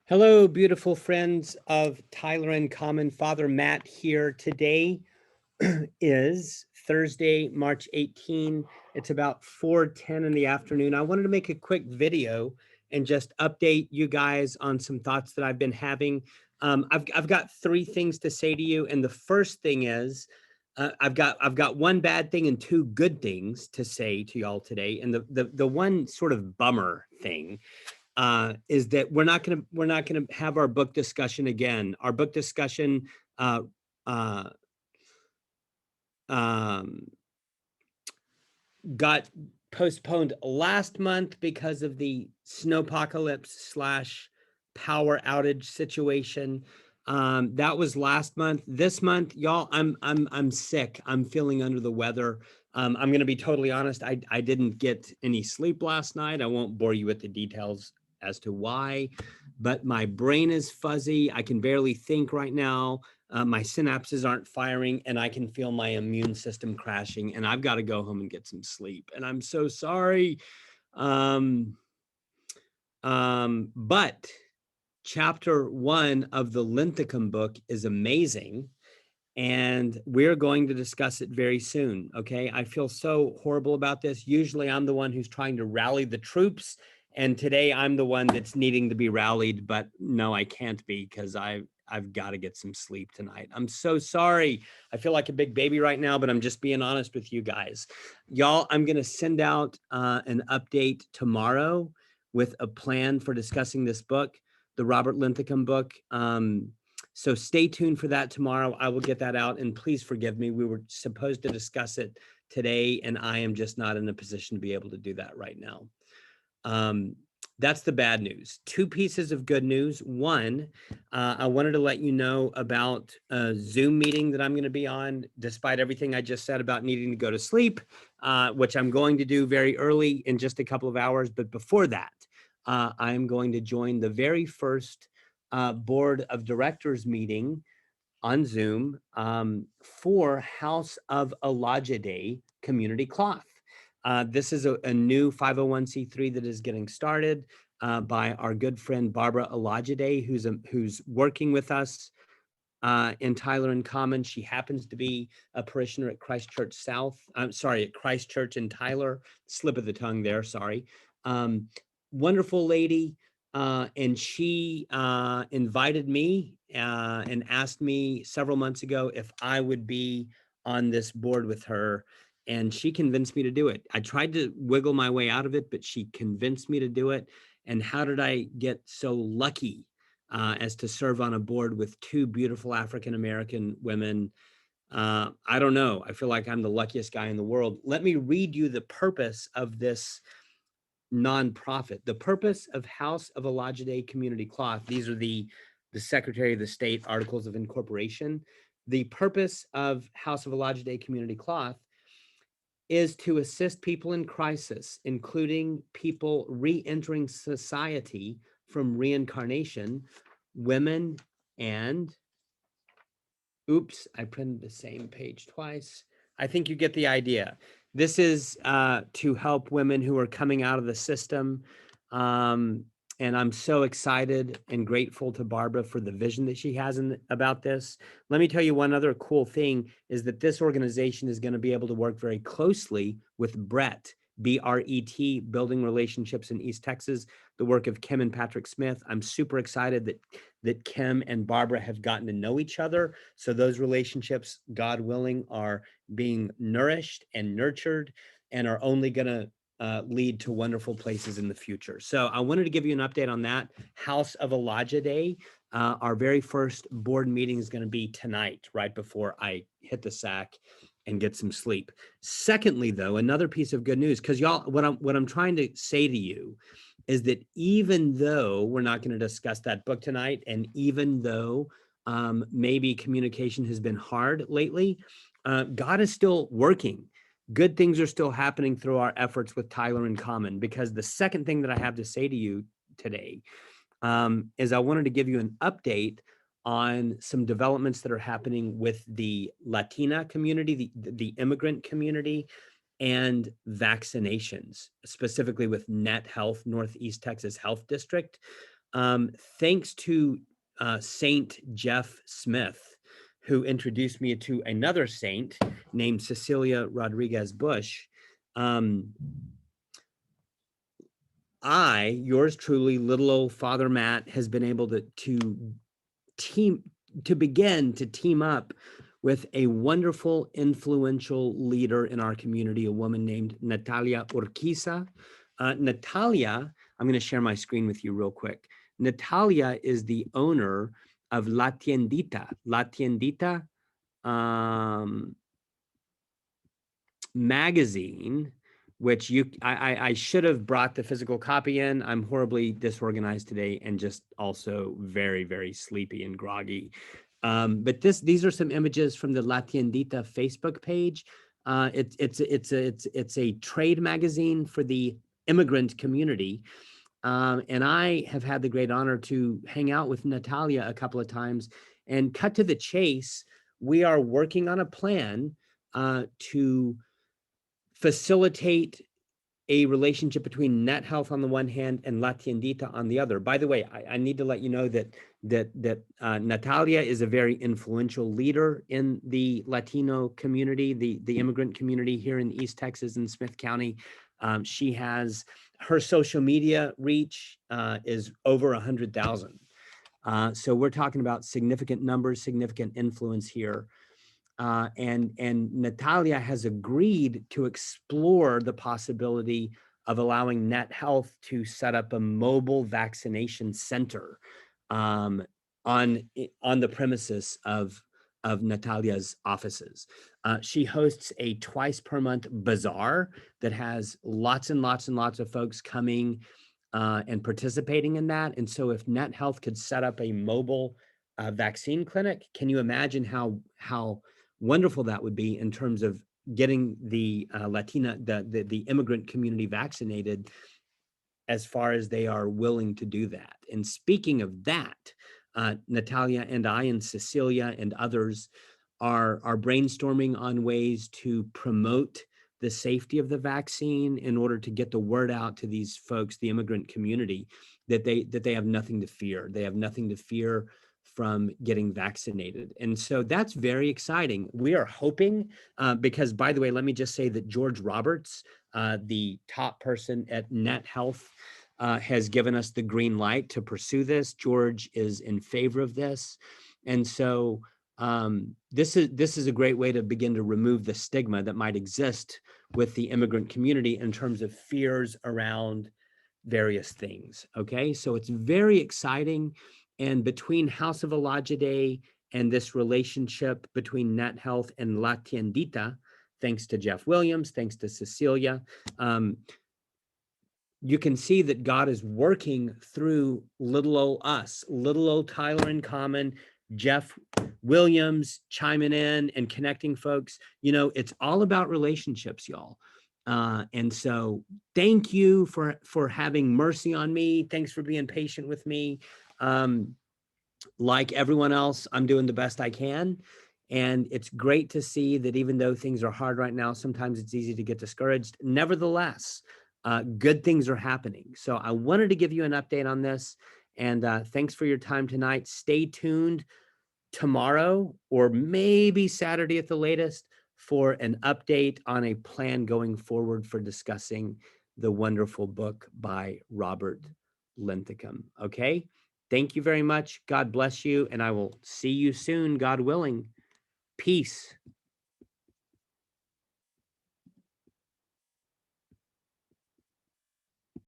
Hello, beautiful friends of Tyler and Common. Father Matt here. Today is Thursday, March 18. It's about 4:10 in the afternoon. I wanted to make a quick video and just update you guys on some thoughts that I've been having. I've got three things to say to you, and the first thing is I've got one bad thing and two good things to say to y'all today. And the one sort of bummer thing is that we're not gonna have our book discussion again. Our book discussion uh, uh, um, got postponed last month because of the snowpocalypse slash power outage situation. That was last month. This month, y'all, I'm sick. I'm feeling under the weather. I'm gonna be totally honest. I didn't get any sleep last night. I won't bore you with the details as to why, but my brain is fuzzy. I can barely think right now. My synapses aren't firing, and I can feel my immune system crashing, and I've got to go home and get some sleep. And I'm so sorry. Um, but chapter 1 of the Linthicum book is amazing, and we're going to discuss it very soon. Okay, I feel so horrible about this. Usually I'm the one who's trying to rally the troops, and today I'm the one that's needing to be rallied, but no, I can't be because I've got to get some sleep tonight. I'm so sorry. I feel like a big baby right now, but I'm just being honest with you guys. Y'all, I'm going to send out an update tomorrow with a plan for discussing this book, the Robert Linthicum book. So stay tuned for that tomorrow. I will get that out, and please forgive me. We were supposed to discuss it today, and I am just not in a position to be able to do that right now. That's the bad news. Two pieces of good news. One, I wanted to let you know about a Zoom meeting that I'm going to be on, despite everything I just said about needing to go to sleep, which I'm going to do very early in just a couple of hours. But before that, I'm going to join the very first board of directors meeting on Zoom for House of Olajide Community Cloth. This is a new 501c3 that is getting started by our good friend Barbara Olajide, who's working with us in Tyler and Common. She happens to be a parishioner at Christ Church South. I'm sorry, at Christ Church in Tyler. Slip of the tongue there. Sorry. Wonderful lady. And she invited me and asked me several months ago if I would be on this board with her. And she convinced me to do it. I tried to wiggle my way out of it, but she convinced me to do it. And how did I get so lucky as to serve on a board with two beautiful African-American women? I don't know. I feel like I'm the luckiest guy in the world. Let me read you the purpose of this nonprofit. The purpose of House of Olajide Community Cloth. These are the Secretary of the State Articles of Incorporation. The purpose of House of Olajide Community Cloth is to assist people in crisis, including people re-entering society from reincarnation, women, and oops, I printed the same page twice. I think you get the idea. This is to help women who are coming out of the system. And I'm so excited and grateful to Barbara for the vision that she has about this. Let me tell you one other cool thing is that this organization is going to be able to work very closely with Brett, B-R-E-T, Building Relationships in East Texas, the work of Kim and Patrick Smith. I'm super excited that Kim and Barbara have gotten to know each other. So those relationships, God willing, are being nourished and nurtured and are only going to lead to wonderful places in the future. So I wanted to give you an update on that. House of Olajide, our very first board meeting is going to be tonight, right before I hit the sack and get some sleep. Secondly, though, another piece of good news, because y'all, what I'm trying to say to you is that even though we're not going to discuss that book tonight, and even though maybe communication has been hard lately, God is still working. Good things are still happening through our efforts with Tyler in Common, because the second thing that I have to say to you today is I wanted to give you an update on some developments that are happening with the Latina community, the immigrant community, and vaccinations, specifically with Net Health, Northeast Texas Health District. Thanks to Saint Jeff Smith, who introduced me to another saint named Cecilia Rodriguez Bush. Yours truly, little old Father Matt, has been able to begin to team up with a wonderful, influential leader in our community, a woman named Natalia Urquiza. Natalia, I'm going to share my screen with you real quick. Natalia is the owner of La Tiendita. La Tiendita magazine, which I should have brought the physical copy in. I'm horribly disorganized today and just also very, very sleepy and groggy. But these are some images from the La Tiendita Facebook page. It's a trade magazine for the immigrant community. And I have had the great honor to hang out with Natalia a couple of times. And cut to the chase, we are working on a plan to facilitate a relationship between Net Health on the one hand and La Tiendita on the other. By the way, I need to let you know that Natalia is a very influential leader in the Latino community, the immigrant community here in East Texas and Smith County. She has her social media reach is over 100,000. So we're talking about significant numbers, significant influence here. And Natalia has agreed to explore the possibility of allowing Net Health to set up a mobile vaccination center on the premises of Natalia's offices. She hosts a twice per month bazaar that has lots and lots and lots of folks coming and participating in that. And so if Net Health could set up a mobile vaccine clinic, can you imagine how wonderful that would be in terms of getting the the immigrant community vaccinated as far as they are willing to do that. And speaking of that, Natalia and I and Cecilia and others are brainstorming on ways to promote the safety of the vaccine in order to get the word out to these folks, the immigrant community, that they have nothing to fear. They have nothing to fear from getting vaccinated. And so that's very exciting. We are hoping, because by the way, let me just say that George Roberts, the top person at Net Health, has given us the green light to pursue this. George is in favor of this. And so this is a great way to begin to remove the stigma that might exist with the immigrant community in terms of fears around various things. Okay, so it's very exciting. And between House of Olajide and this relationship between Net Health and La Tiendita, thanks to Jeff Williams, thanks to Cecilia, you can see that God is working through little old us, little old Tyler in Common, Jeff Williams chiming in and connecting folks. You know, it's all about relationships, y'all. And so thank you for having mercy on me. Thanks for being patient with me. Like everyone else, I'm doing the best I can. And it's great to see that even though things are hard right now, sometimes it's easy to get discouraged. Nevertheless, good things are happening. So I wanted to give you an update on this. And thanks for your time tonight. Stay tuned tomorrow or maybe Saturday at the latest for an update on a plan going forward for discussing the wonderful book by Robert Linthicum. Okay? Thank you very much. God bless you. And I will see you soon, God willing. Peace.